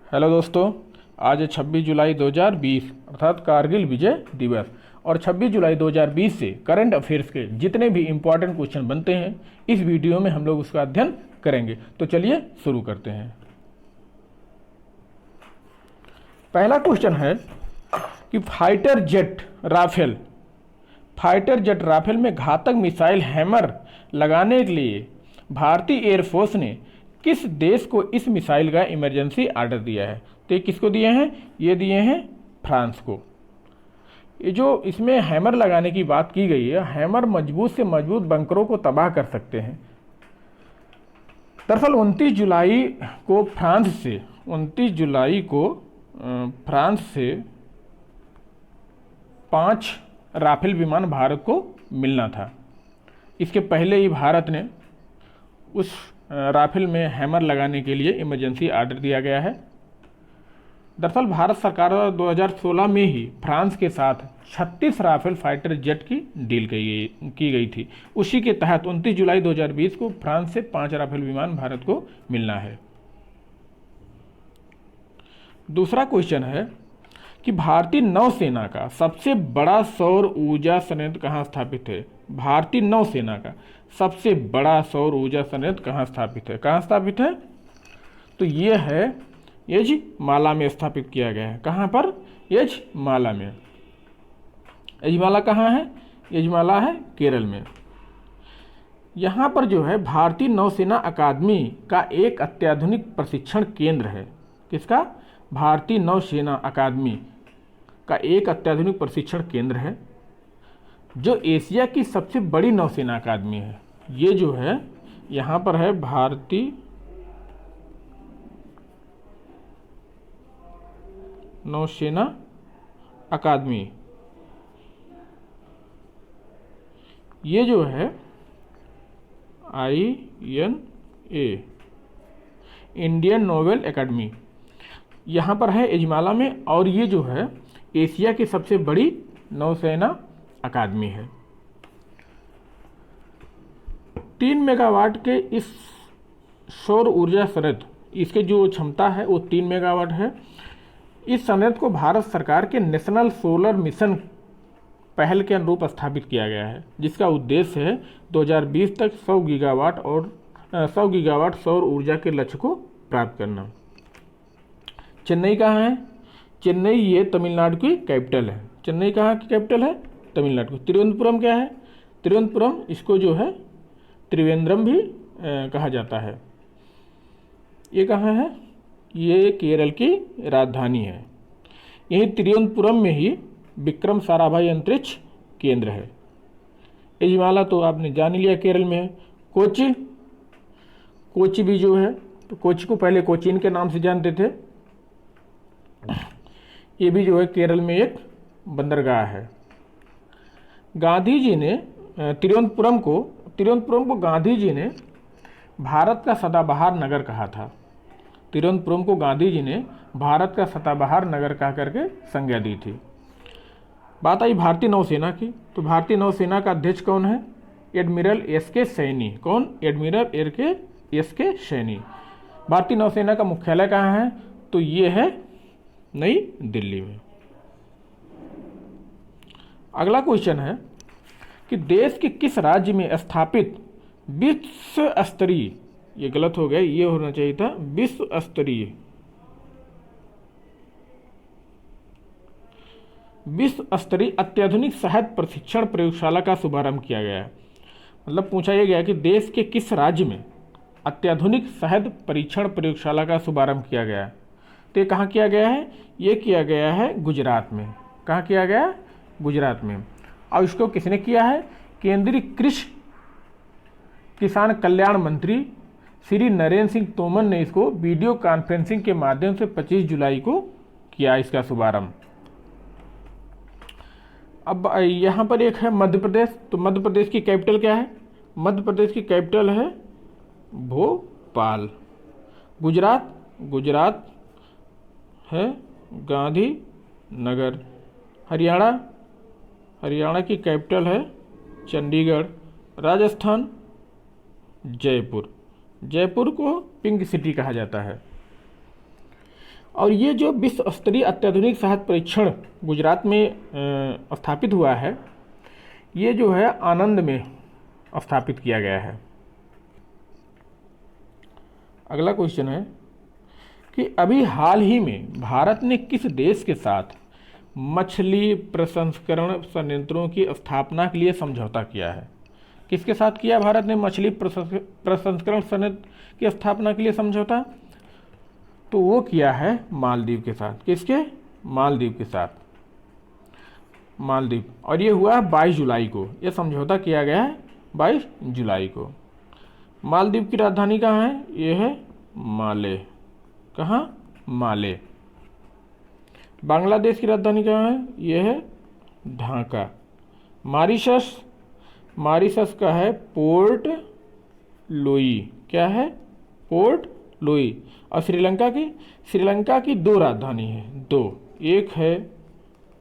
Hello दोस्तों, आज है 26 जुलाई 2020 अर्थात कारगिल विजय दिवस। और 26 जुलाई 2020 से करंट अफेयर्स के जितने भी इम्पॉर्टेंट क्वेश्चन बनते हैं इस वीडियो में हम लोग उसका अध्ययन करेंगे। तो चलिए शुरू करते हैं। पहला क्वेश्चन है कि फाइटर जेट राफेल में घातक मिसाइल हैमर लगाने के लिए भारतीय एयरफोर्स ने किस देश को इस मिसाइल का इमरजेंसी ऑर्डर दिया है? तो ये किसको दिए हैं? ये दिए हैं फ्रांस को। ये जो इसमें हैमर लगाने की बात की गई है, हैमर मजबूत से मजबूत बंकरों को तबाह कर सकते हैं। दरअसल 29 जुलाई को फ्रांस से 5 राफेल विमान भारत को मिलना था। इसके पहले ही भारत ने उस राफेल में हैमर लगाने के लिए इमरजेंसी ऑर्डर दिया गया है। दरअसल भारत सरकार 2016 में ही फ्रांस के साथ 36 राफेल फाइटर जेट की डील की गई थी। उसी के तहत 29 जुलाई 2020 को फ्रांस से 5 राफेल विमान भारत को मिलना है। दूसरा क्वेश्चन है कि भारतीय नौसेना का सबसे बड़ा सौर ऊर्जा संयंत्र कहाँ स्थापित है? भारतीय नौसेना का सबसे बड़ा सौर ऊर्जा संयंत्र कहाँ स्थापित है? तो ये है यजमाला में स्थापित किया गया है। कहाँ पर? यजमाला में। यजमाला कहाँ है? यजमाला है केरल में। यहाँ पर जो है भारतीय नौसेना अकादमी का एक अत्याधुनिक प्रशिक्षण केंद्र है। किसका? भारतीय नौसेना अकादमी का एक अत्याधुनिक प्रशिक्षण केंद्र है जो एशिया की सबसे बड़ी नौसेना अकादमी है। ये जो है यहाँ पर है भारतीय नौसेना अकादमी। ये जो है INA इंडियन नोवेल एकेडमी यहाँ पर है यजमाला में। और ये जो है एशिया की सबसे बड़ी नौसेना अकादमी है। 3 मेगावाट के इस सौर ऊर्जा संयंत्र, इसके जो क्षमता है वो 3 मेगावाट है। इस संयंत्र को भारत सरकार के नेशनल सोलर मिशन पहल के अनुरूप स्थापित किया गया है, जिसका उद्देश्य है 2020 तक 100 गीगावाट सौर ऊर्जा के लक्ष्य को प्राप्त करना। चेन्नई कहाँ है? चेन्नई ये तमिलनाडु की कैपिटल है। चेन्नई कहाँ की कैपिटल है? तमिलनाडु की। तिरुवनंतपुरम क्या है? तिरुवनंतपुरम, इसको जो है त्रिवेंद्रम भी कहा जाता है। ये कहाँ है? ये केरल की राजधानी है। यही तिरुवनंतपुरम में ही विक्रम साराभाई अंतरिक्ष केंद्र है। यजमाला तो आपने जान लिया केरल में है। कोची भी जो है, तो कोची को पहले कोचीन के नाम से जानते थे। ये भी जो है केरल में एक बंदरगाह है। गांधी जी ने तिरुवनंतपुरम को गांधी जी ने भारत का सदाबहार नगर कहा था। तिरुवनंतपुरम को गांधी जी ने भारत का सदाबहार नगर कह करके संज्ञा दी थी। बात आई भारतीय नौसेना की, तो भारतीय नौसेना का अध्यक्ष कौन है? Admiral SK Saini. कौन? Admiral SK Saini. भारतीय नौसेना का मुख्यालय कहाँ है? तो ये है नई दिल्ली में। अगला क्वेश्चन है कि देश के किस राज्य में स्थापित विश्व स्तरीय, ये गलत हो गया, ये होना चाहिए था विश्व स्तरीय अत्याधुनिक शहद प्रशिक्षण प्रयोगशाला का शुभारंभ किया गया है। मतलब पूछा यह गया कि देश के किस राज्य में अत्याधुनिक शहद परीक्षण प्रयोगशाला का शुभारंभ किया गया है? तो ये कहाँ किया गया है? ये किया गया है गुजरात में। कहाँ किया गया? गुजरात में। और इसको किसने किया है? केंद्रीय कृषि किसान कल्याण मंत्री श्री नरेंद्र सिंह तोमर ने इसको वीडियो कॉन्फ्रेंसिंग के माध्यम से 25 जुलाई को किया इसका शुभारंभ। अब यहाँ पर एक है मध्य प्रदेश। तो मध्य प्रदेश की कैपिटल क्या है? मध्य प्रदेश की कैपिटल है भोपाल। गुजरात है गांधी नगर। हरियाणा की कैपिटल है चंडीगढ़। जयपुर। जयपुर को पिंक सिटी कहा जाता है। और ये जो विश्व स्तरीय अत्याधुनिक साहस परीक्षण गुजरात में स्थापित हुआ है, ये जो है आनंद में स्थापित किया गया है। अगला क्वेश्चन है कि अभी हाल ही में भारत ने किस देश के साथ मछली प्रसंस्करण संयंत्रों की स्थापना के लिए समझौता किया है? किसके साथ किया भारत ने मछली प्रसंस्करण संयंत्र की स्थापना के लिए समझौता? तो वो किया है मालदीव के साथ। किसके? मालदीव के साथ, मालदीव। और ये हुआ 22 जुलाई को, ये समझौता किया गया है 22 जुलाई को। मालदीव की राजधानी कहाँ है? ये है माले। कहाँ? माले। बांग्लादेश की राजधानी कहाँ है? ये है ढाका। मॉरिशस, मॉरिशस का है पोर्ट लुई। क्या है? Port Louis. और श्रीलंका की? श्रीलंका की 2 राजधानी है, 2। एक है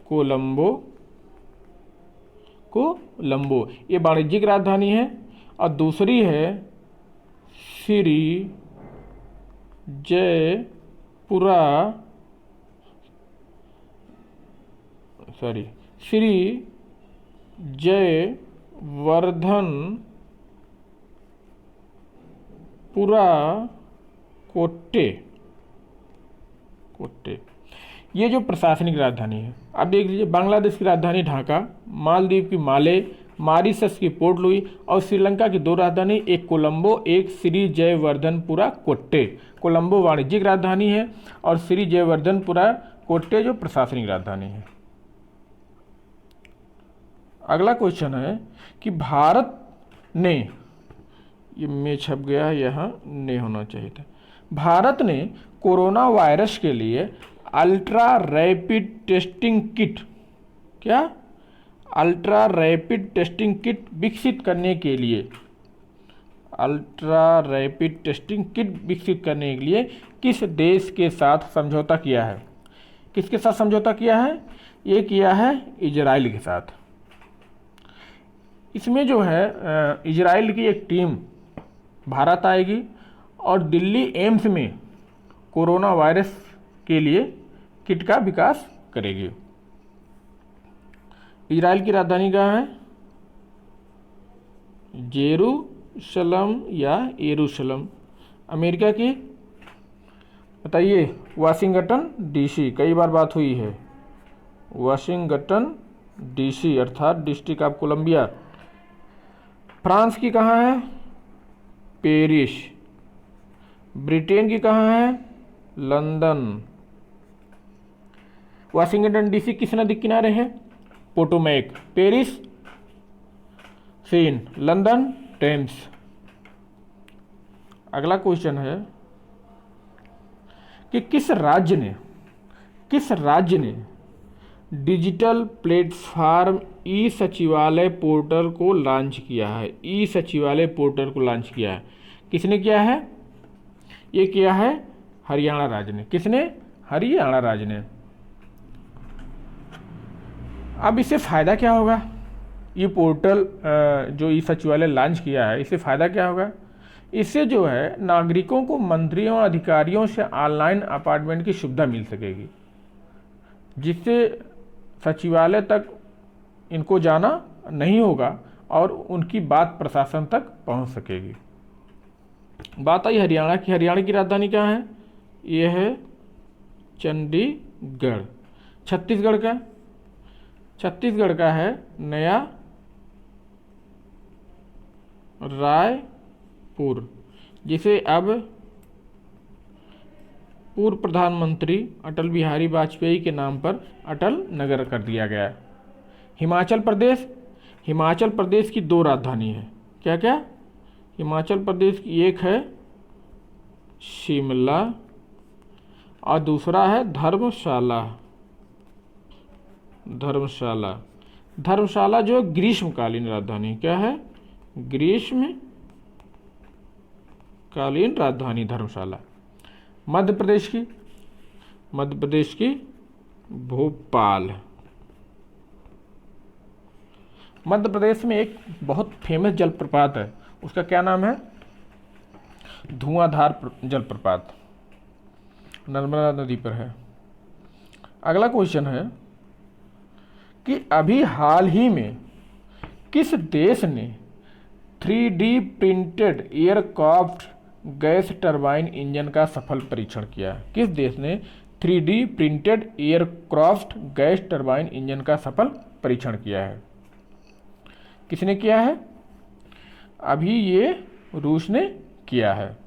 कोलंबो, कोलंबो, ये वाणिज्यिक राजधानी है। और दूसरी है श्री जयपुरा, श्री जयवर्धनपुरा कोट्टे। ये जो प्रशासनिक राजधानी है। अब देख लीजिए, बांग्लादेश की राजधानी ढाका, मालदीव की माले, मॉरिशस की पोर्ट लुई और श्रीलंका की 2 राजधानी, एक कोलंबो, एक श्री जयवर्धनपुरा कोट्टे। कोलंबो वाणिज्यिक राजधानी है और श्री जयवर्धनपुरा कोट्टे जो प्रशासनिक राजधानी है। अगला क्वेश्चन है कि भारत ने, ये में छप गया है, यहाँ ने होना चाहिए था। भारत ने कोरोना वायरस के लिए अल्ट्रा रैपिड टेस्टिंग किट, क्या? अल्ट्रा रैपिड टेस्टिंग किट विकसित करने के लिए, अल्ट्रा रैपिड टेस्टिंग किट विकसित करने के लिए किस देश के साथ समझौता किया है? किसके साथ समझौता किया है? ये किया है इजराइल के साथ। इसमें जो है इजराइल की एक टीम भारत आएगी और दिल्ली एम्स में कोरोना वायरस के लिए किट का विकास करेगी। इजराइल की राजधानी कहाँ है? जेरूशलम या यरूशलम। अमेरिका की बताइए? वाशिंगटन डीसी, कई बार बात हुई है। वाशिंगटन डीसी अर्थात डिस्ट्रिक्ट ऑफ कोलंबिया। फ्रांस की कहाँ है? पेरिस। ब्रिटेन की कहाँ है? लंदन। वाशिंगटन डीसी किस नदी किनारे है? Potomac. Paris Seine, London Thames. अगला क्वेश्चन है कि किस राज्य ने डिजिटल प्लेटफॉर्म ई सचिवालय पोर्टल को लॉन्च किया है? ई सचिवालय पोर्टल को लॉन्च किया है, किसने किया है? ये किया है हरियाणा राज्य ने। किसने? हरियाणा राज्य ने। अब इससे फ़ायदा क्या होगा? ये पोर्टल जो ई सचिवालय लॉन्च किया है, इससे फ़ायदा क्या होगा? इससे जो है नागरिकों को मंत्रियों और अधिकारियों से ऑनलाइन अपॉइंटमेंट की सुविधा मिल सकेगी, जिससे सचिवालय तक इनको जाना नहीं होगा और उनकी बात प्रशासन तक पहुंच सकेगी। बात आई हरियाणा की। हरियाणा की राजधानी कहाँ है? ये है चंडीगढ़। छत्तीसगढ़ का है नया रायपुर, जिसे अब पूर्व प्रधानमंत्री अटल बिहारी वाजपेयी के नाम पर अटल नगर कर दिया गया है। हिमाचल प्रदेश की 2 राजधानी है। क्या क्या? हिमाचल प्रदेश की एक है शिमला और दूसरा है धर्मशाला जो ग्रीष्मकालीन राजधानी। क्या है? ग्रीष्मकालीन राजधानी धर्मशाला। मध्य प्रदेश की भोपाल। मध्य प्रदेश में एक बहुत फेमस जलप्रपात है, उसका क्या नाम है? धुआंधार जलप्रपात नर्मदा नदी पर है। अगला क्वेश्चन है कि अभी हाल ही में किस देश ने 3D printed aircraft gas turbine engine का सफल परीक्षण किया? किस देश ने 3D printed aircraft gas turbine engine का सफल परीक्षण किया है? किसने किया है? अभी ये रूस ने किया है।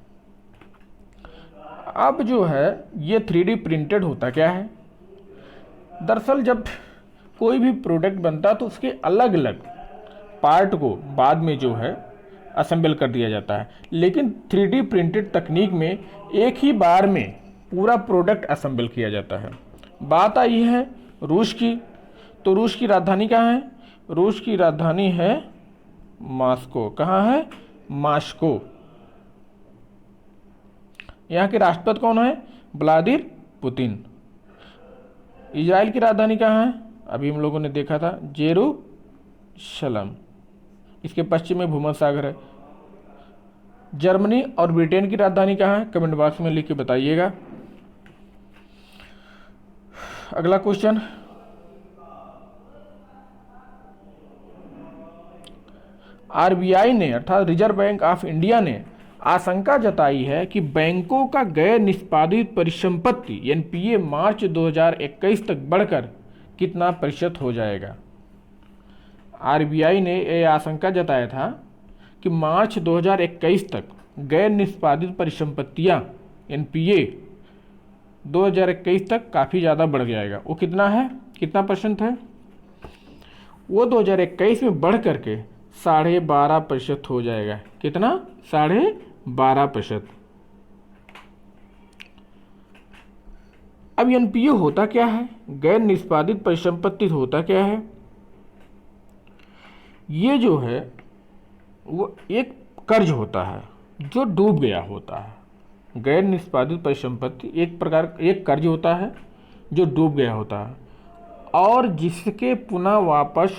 अब जो है ये 3D प्रिंटेड होता क्या है? दरअसल जब कोई भी प्रोडक्ट बनता तो उसके अलग अलग पार्ट को बाद में जो है असेंबल कर दिया जाता है, लेकिन 3D प्रिंटेड तकनीक में एक ही बार में पूरा प्रोडक्ट असेंबल किया जाता है। बात आई है रूस की, तो रूस की राजधानी कहाँ है? रूस की राजधानी है मॉस्को। कहाँ है? मॉस्को। यहाँ के राष्ट्रपति कौन है? Vladimir Putin. इजराइल की राजधानी कहाँ है? अभी हम लोगों ने देखा था जेरूशलम। इसके पश्चिम में भूमध्य सागर है। जर्मनी और ब्रिटेन की राजधानी कहाँ है? कमेंट बॉक्स में लिख के बताइएगा। अगला क्वेश्चन, आरबीआई ने अर्थात रिजर्व बैंक ऑफ इंडिया ने आशंका जताई है कि बैंकों का गैर निष्पादित परिसंपत्ति एनपीए मार्च 2021 तक बढ़कर कितना प्रतिशत हो जाएगा? आरबीआई ने यह आशंका जताया था कि मार्च 2021 तक गैर निष्पादित परिसंपत्तियां एनपीए 2021 तक काफ़ी ज़्यादा बढ़ जाएगा। वो कितना है? कितना परसेंट है? वो 2021 में बढ़ करके 12.5% हो जाएगा। कितना? 12.5%। अब एनपीए होता क्या है? गैर निष्पादित परिसंपत्ति होता क्या है? ये जो है वो एक कर्ज होता है जो डूब गया होता है। गैर निष्पादित परिसंपत्ति एक प्रकार एक कर्ज होता है जो डूब गया होता है और जिसके पुनः वापस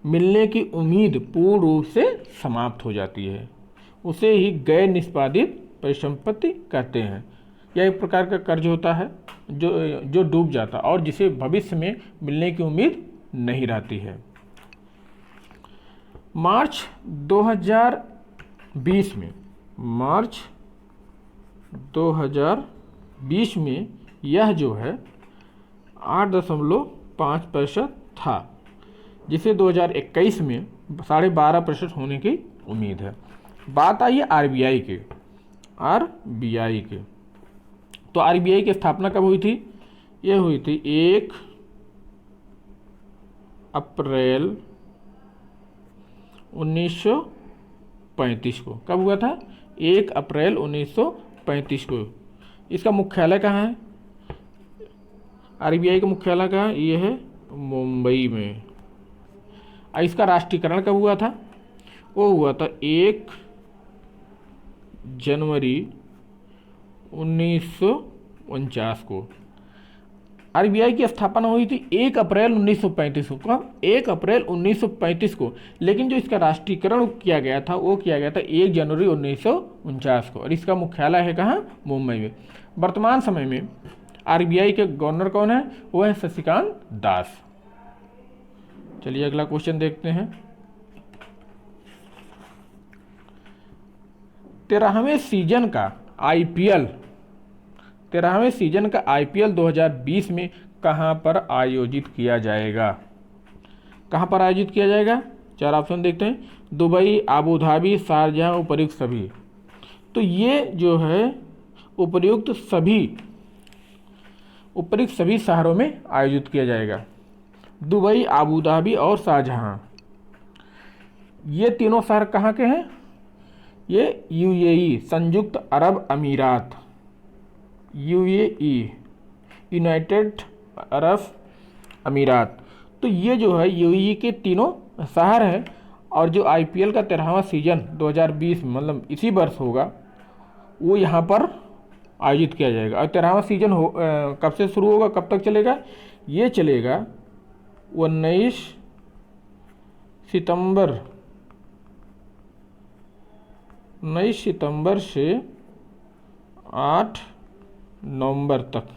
मिलने की उम्मीद पूर्ण रूप से समाप्त हो जाती है, उसे ही गैर निष्पादित परिसंपत्ति कहते हैं। यह एक प्रकार का कर्ज होता है जो डूब जाता है और जिसे भविष्य में मिलने की उम्मीद नहीं रहती है। मार्च 2020 में यह जो है 8.5% था, जिसे 2021 में 12.5% होने की उम्मीद है। बात आई है आरबीआई के। तो आरबीआई की स्थापना कब हुई थी? यह हुई थी 1 अप्रैल 1935 को। कब हुआ था? 1 अप्रैल 1935 को। इसका मुख्यालय कहाँ है? आरबीआई का मुख्यालय कहाँ है? ये है मुंबई में। इसका राष्ट्रीयकरण कब हुआ था? वो हुआ था 1 जनवरी 1949 को। आरबीआई की स्थापना हुई थी 1 अप्रैल 1935 को। कब? 1 अप्रैल 1935 को। लेकिन जो इसका राष्ट्रीयकरण किया गया था वो किया गया था 1 जनवरी 1949 को और इसका मुख्यालय है कहाँ? मुंबई में। वर्तमान समय में आरबीआई के गवर्नर कौन है? वो है शशिकांत दास। चलिए अगला क्वेश्चन देखते हैं। 13वें सीजन का आईपीएल 2020 में कहां पर आयोजित किया जाएगा? कहां पर आयोजित किया जाएगा? 4 ऑप्शन देखते हैं। दुबई, आबू धाबी, शारजाह, उपर्युक्त सभी। तो ये जो है उपर्युक्त सभी शहरों में आयोजित किया जाएगा। दुबई, आबू धाबी और शारजाह, ये तीनों शहर कहाँ के हैं? ये यूएई, संयुक्त अरब अमीरात, यूएई, यूनाइटेड अरब अमीरात। तो ये जो है यूएई के तीनों शहर हैं और जो आईपीएल का 13वां सीजन 2020 मतलब इसी वर्ष होगा वो यहाँ पर आयोजित किया जाएगा। और 13वां सीजन कब से शुरू होगा, कब तक चलेगा? ये चलेगा 19 सितंबर सितंबर से 8 नवंबर तक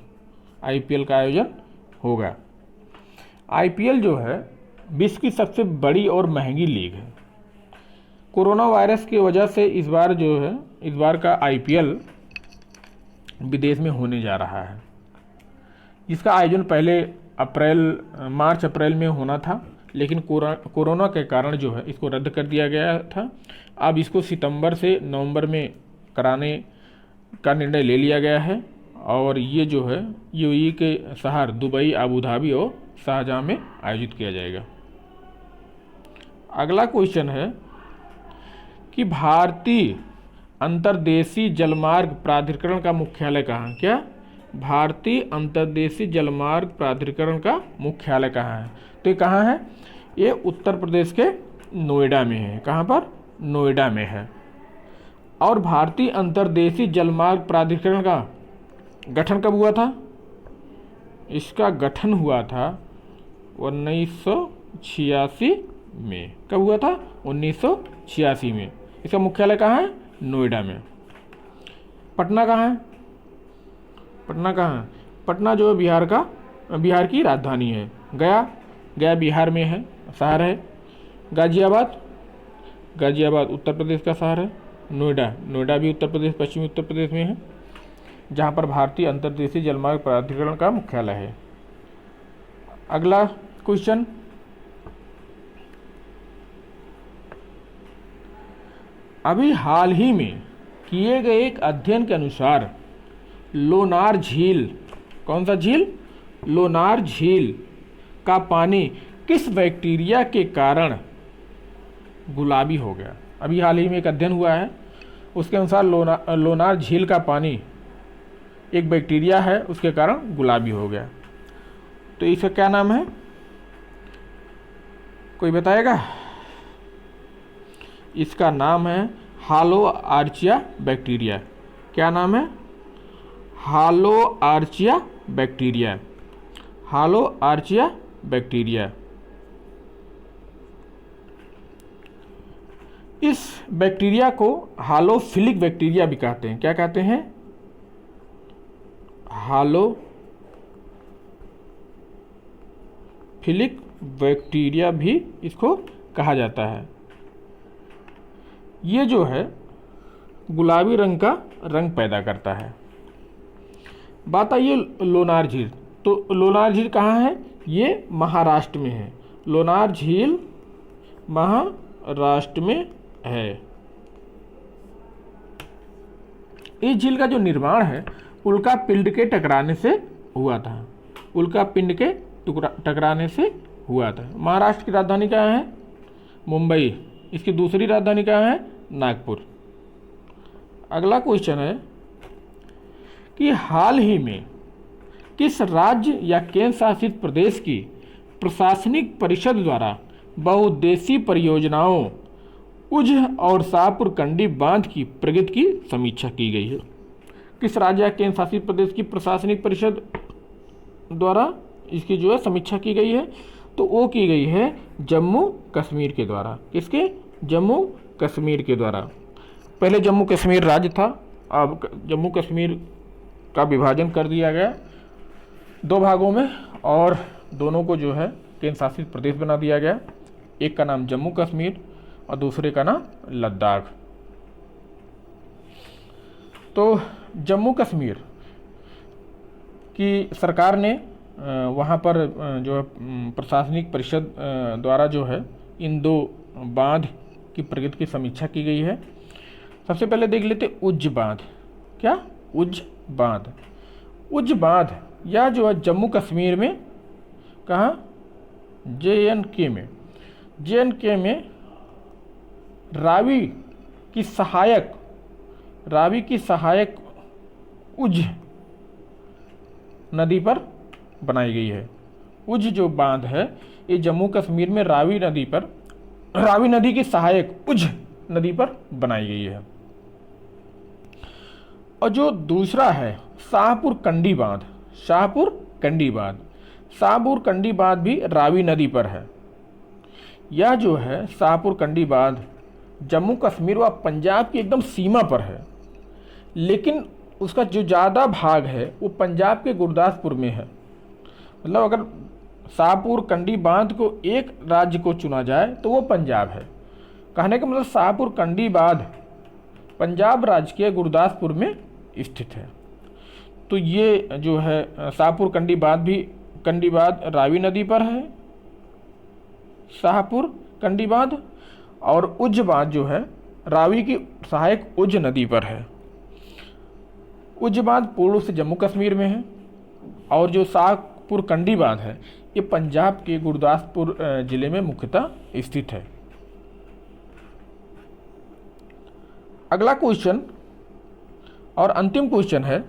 आईपीएल का आयोजन होगा। आईपीएल जो है विश्व की सबसे बड़ी और महंगी लीग है। कोरोना वायरस की वजह से इस बार का आईपीएल विदेश में होने जा रहा है। इसका आयोजन पहले मार्च अप्रैल में होना था, लेकिन कोरोना के कारण जो है इसको रद्द कर दिया गया था। अब इसको सितंबर से नवंबर में कराने का निर्णय ले लिया गया है और ये जो है यूएई के शहर दुबई, अबू धाबी और शारजाह में आयोजित किया जाएगा। अगला क्वेश्चन है कि भारतीय अंतर्देशीय जलमार्ग प्राधिकरण का मुख्यालय कहाँ है? क्या भारतीय अंतर्देशीय जलमार्ग प्राधिकरण का मुख्यालय कहाँ है? तो ये कहाँ है? ये उत्तर प्रदेश के नोएडा में है। कहाँ पर? नोएडा में है। और भारतीय अंतर्देशीय जलमार्ग प्राधिकरण का गठन कब हुआ था? इसका गठन हुआ था 1986 में। कब हुआ था? 1986 में। इसका मुख्यालय कहाँ है? नोएडा में। पटना कहाँ है? पटना कहाँ है? पटना जो है बिहार की राजधानी है। गया बिहार में है, शहर है। गाजियाबाद उत्तर प्रदेश का शहर है। नोएडा भी उत्तर प्रदेश, पश्चिमी उत्तर प्रदेश में है, जहाँ पर भारतीय अंतर्देशीय जलमार्ग प्राधिकरण का मुख्यालय है। अगला क्वेश्चन, अभी हाल ही में किए गए एक अध्ययन के अनुसार लोनार झील, कौन सा झील? लोनार झील का पानी किस बैक्टीरिया के कारण गुलाबी हो गया? अभी हाल ही में एक अध्ययन हुआ है, उसके अनुसार लोनार झील का पानी एक बैक्टीरिया है, उसके कारण गुलाबी हो गया। तो इसका क्या नाम है? कोई बताएगा? इसका नाम है हालोआर्चिया बैक्टीरिया। क्या नाम है? हालोआर्चिया बैक्टीरिया। हालोआर्चिया बैक्टीरिया। इस बैक्टीरिया को हालोफिलिक बैक्टीरिया भी कहते हैं। क्या कहते हैं? हालोफिलिक बैक्टीरिया भी इसको कहा जाता है। ये जो है गुलाबी रंग का रंग पैदा करता है। बात आई लोनार झील। तो लोनार झील कहाँ है? ये महाराष्ट्र में है। लोनार झील महाराष्ट्र में है। इस झील का जो निर्माण है उल्का पिंड के टकराने से हुआ था। उल्का पिंड के टकराने से हुआ था। महाराष्ट्र की राजधानी कहाँ है? मुंबई। इसकी दूसरी राजधानी कहाँ है? नागपुर। अगला क्वेश्चन है कि हाल ही में किस राज्य या केंद्र शासित प्रदेश की प्रशासनिक परिषद द्वारा बहुउद्देशीय परियोजनाओं उझ और शाहपुर कंडी बांध की प्रगति की समीक्षा की गई है? किस राज्य या केंद्र शासित प्रदेश की प्रशासनिक परिषद द्वारा इसकी जो है समीक्षा की गई है? तो वो की गई है जम्मू कश्मीर के द्वारा। किसके? जम्मू कश्मीर के द्वारा। पहले जम्मू कश्मीर राज्य था, अब जम्मू कश्मीर का विभाजन कर दिया गया 2 भागों में और दोनों को जो है केंद्र शासित प्रदेश बना दिया गया। एक का नाम जम्मू कश्मीर और दूसरे का नाम लद्दाख। तो जम्मू कश्मीर की सरकार ने वहाँ पर जो है प्रशासनिक परिषद द्वारा जो है इन 2 बांध की प्रगति की समीक्षा की गई है। सबसे पहले देख लेते उज्ज बांध। क्या? उज्ज बांध। उज्ज बांध या जो है जम्मू कश्मीर में, कहाँ? JNK में। JNK में रावी की सहायक उज्ज नदी पर बनाई गई है। उज्ज जो बांध है ये जम्मू कश्मीर में रावी नदी की सहायक उज्ज नदी पर बनाई गई है। और जो दूसरा है शाहपुर कंडी बांध। शाहपुर कंडी बांध भी रावी नदी पर है। यह जो है शाहपुर कंडी बांध जम्मू कश्मीर व पंजाब की एकदम सीमा पर है, लेकिन उसका जो ज़्यादा भाग है वो पंजाब के गुरदासपुर में है। मतलब अगर शाहपुर कंडी बांध को एक राज्य को चुना जाए तो वो पंजाब है। कहने का मतलब शाहपुर कंडी बांध पंजाब राज्य के गुरदासपुर में स्थित है। तो ये जो है शाहपुर कंडी बांध रावी नदी पर है, शाहपुर कंडी बांध, और उज्ज बांध जो है रावी की सहायक उज्ज नदी पर है। उज्ज बांध पूर्व से जम्मू कश्मीर में है, और जो शाहपुर कंडी बांध है ये पंजाब के गुरदासपुर जिले में मुख्यतः स्थित है। अगला क्वेश्चन और अंतिम क्वेश्चन है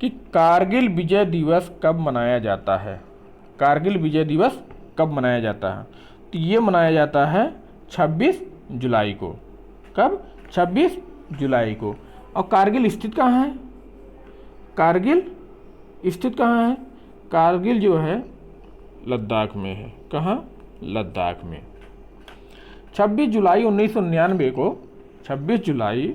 कि कारगिल विजय दिवस कब मनाया जाता है। कारगिल विजय दिवस कब मनाया जाता है? तो ये मनाया जाता है 26 जुलाई को। कब? 26 जुलाई को। और कारगिल स्थित कहाँ है? कारगिल स्थित कहाँ है? कारगिल जो है लद्दाख में है। कहाँ? लद्दाख में। 26 जुलाई 1999 को 26 जुलाई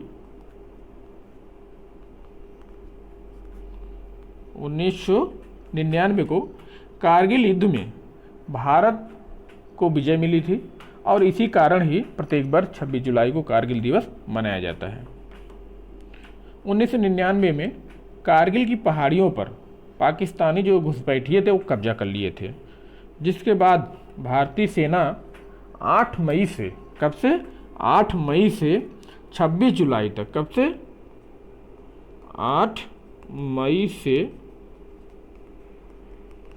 1999 को कारगिल युद्ध में भारत को विजय मिली थी, और इसी कारण ही प्रत्येक वर्ष 26 जुलाई को कारगिल दिवस मनाया जाता है। 1999 में कारगिल की पहाड़ियों पर पाकिस्तानी जो घुसपैठिए थे वो कब्जा कर लिए थे, जिसके बाद भारतीय सेना 8 मई से, कब से? 8 मई से 26 जुलाई तक, कब से? 8 मई से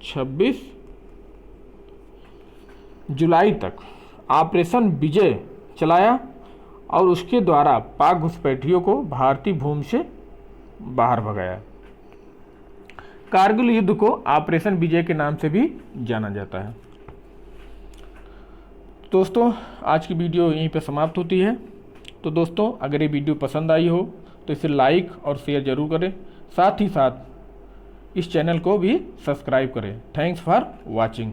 26 जुलाई तक ऑपरेशन विजय चलाया, और उसके द्वारा पाक घुसपैठियों को भारतीय भूमि से बाहर भगाया। कारगिल युद्ध को ऑपरेशन विजय के नाम से भी जाना जाता है। दोस्तों, आज की वीडियो यहीं पर समाप्त होती है। तो दोस्तों, अगर ये वीडियो पसंद आई हो तो इसे लाइक और शेयर जरूर करें, साथ ही साथ इस चैनल को भी सब्सक्राइब करें। Thanks for watching.